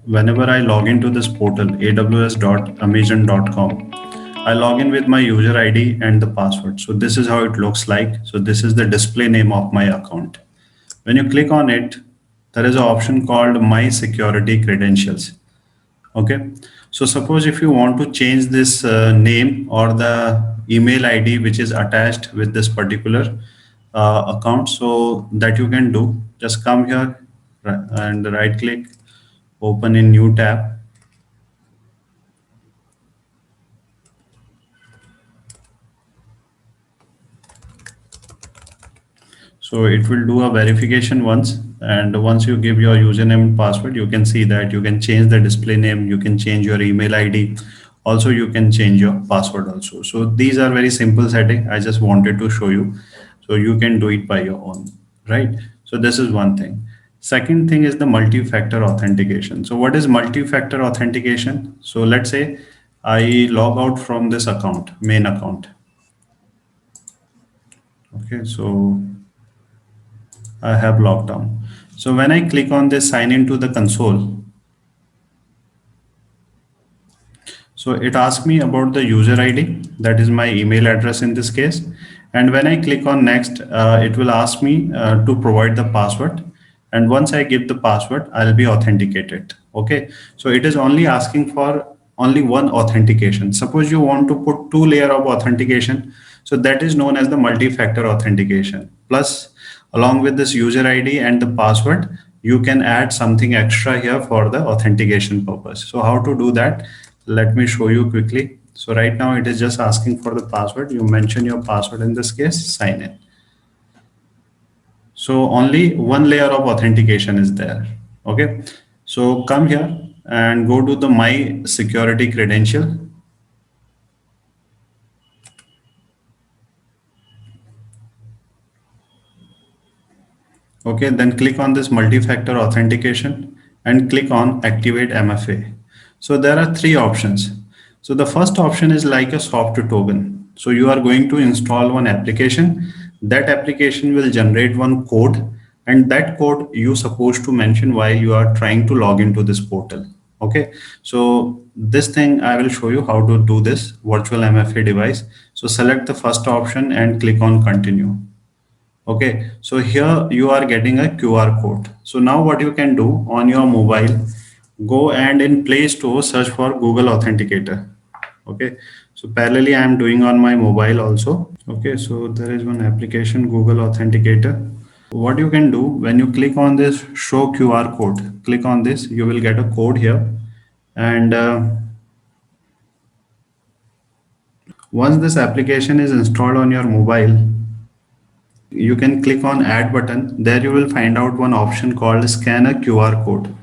whenever I log into this portal, aws.amazon.com, I log in with my user ID and the password. So this is how it looks like. So this is the display name of my account. When you click on it, there is an option called My Security Credentials. Okay. So suppose if you want to change this name or the email ID which is attached with this particular account, so that you can do, just come here and right click, open in new tab. So it will do a verification once, and once you give your username and password, you can see that you can change the display name, you can change your email ID, also you can change your password also. So these are very simple setting. I just wanted to show you, so you can do it by your own, right? So this is one thing. Second thing is the multi-factor authentication. So what is multi-factor authentication? So let's say I log out from this account, main account. Okay, so I have logged on. So when I click on this sign into the console, so it asks me about the user ID, that is my email address in this case. And when I click on next, it will ask me to provide the password. And once I give the password, I'll be authenticated. Okay. So it is only asking for only one authentication. Suppose you want to put two layer of authentication. So that is known as the multi-factor authentication. Plus, along with this user ID and the password, you can add something extra here for the authentication purpose. So how to do that? Let me show you quickly. So right now it is just asking for the password. You mention your password, in this case, sign in. So only one layer of authentication is there. Okay. So come here and go to the My Security Credential. Okay, then click on this multi-factor authentication and click on activate MFA. So there are three options. So the first option is like a soft token. So you are going to install one application. That application will generate one code, and that code you supposed to mention while you are trying to log into this portal. Okay, so this thing I will show you how to do this virtual MFA device. So select the first option and click on continue. Okay, so here you are getting a QR code. So now what you can do on your mobile, go and in Play Store search for Google Authenticator. Okay, so parallelly I am doing on my mobile also. Okay, so there is one application, Google Authenticator. What you can do when you click on this show QR code, click on this, you will get a code here. And once this application is installed on your mobile, you can click on add button. There you will find out one option called scan a QR code.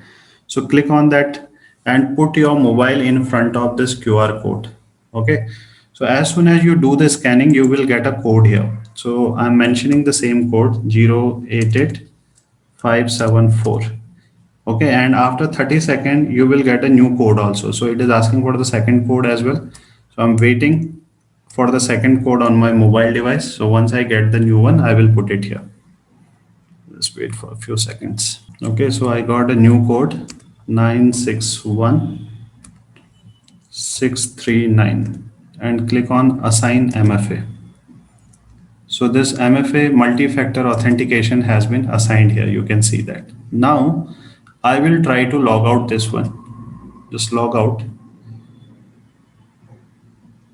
So click on that and put your mobile in front of this QR code. Okay, so as soon as you do the scanning, you will get a code here. So I'm mentioning the same code 088574. Okay, and after 30 seconds you will get a new code also. So it is asking for the second code as well. So I'm waiting for the second code on my mobile device. So once I get the new one, I will put it here. Just wait for a few seconds. Okay, so I got a new code 961639 and click on assign MFA. So this MFA multi-factor authentication has been assigned here. You can see that. Now I will try to log out this one. Just log out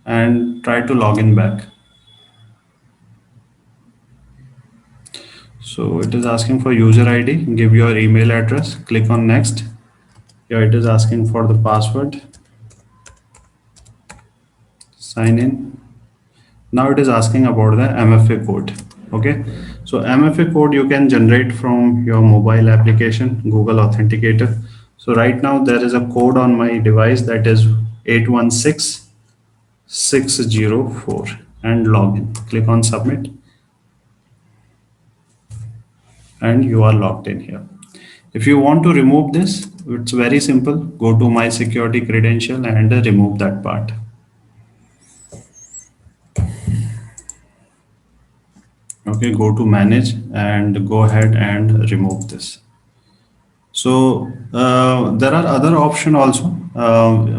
and try to log in back. So it is asking for user ID, give your email address, click on next. Here it is asking for the password, sign in. Now it is asking about the MFA code. Okay, so MFA code you can generate from your mobile application, Google Authenticator. So right now there is a code on my device that is 816604 and login. Click on submit and you are logged in here. If you want to remove this, it's very simple. Go to my security credential and remove that part. Okay, go to manage and go ahead and remove this. So there are other option also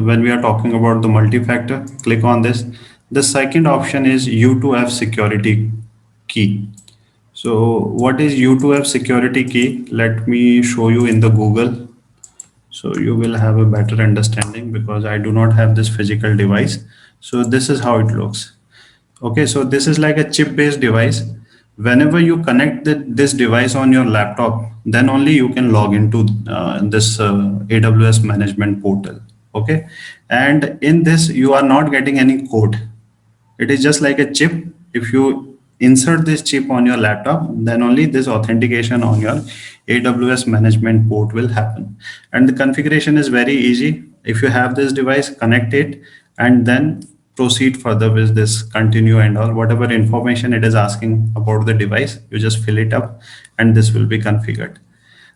when we are talking about the multi-factor. Click on this. The second option is U2F security key. So what is U2F security key? Let me show you in the Google. So you will have a better understanding because I do not have this physical device. So this is how it looks. Okay, so this is like a chip-based device. Whenever you connect this device on your laptop, then only you can log into this AWS management portal. Okay, and in this you are not getting any code. It is just like a chip. If you insert this chip on your laptop, then only this authentication on your AWS management port will happen. And the configuration is very easy. If you have this device, connect it and then proceed further with this continue and all. Whatever information it is asking about the device, you just fill it up and this will be configured.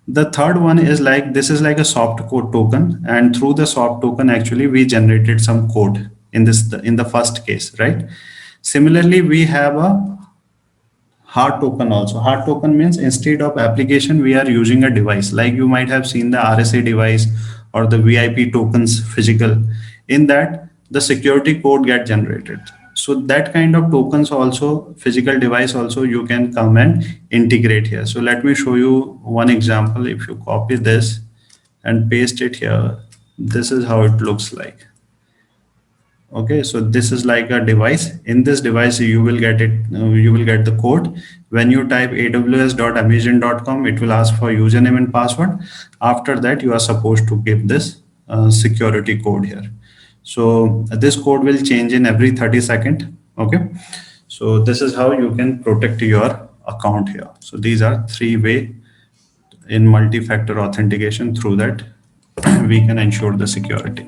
The third one is like this is like a soft code token, and through the soft token, actually we generated some code in the first case, right? Similarly, we have a hard token also. Hard token means instead of application, we are using a device. Like you might have seen the RSA device or the VIP tokens physical. In that, the security code get generated. So that kind of tokens also, physical device also, you can come and integrate here. So let me show you one example. If you copy this and paste it here, this is how it looks like. Okay, so this is like a device. In this device you will get it, you will get the code. When you type aws.amazon.com, it will ask for username and password. After that you are supposed to give this security code here. So this code will change in every 30 seconds. Okay, so this is how you can protect your account here. So these are three-way in multi-factor authentication. Through that we can ensure the security.